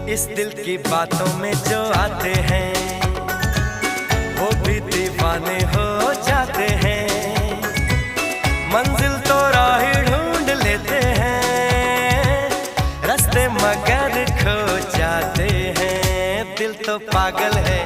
इस दिल की बातों में जो आते हैं वो भी दीवाने हो जाते हैं। मंजिल तो राह ढूंढ लेते हैं, रास्ते मगर खो जाते हैं। दिल तो पागल है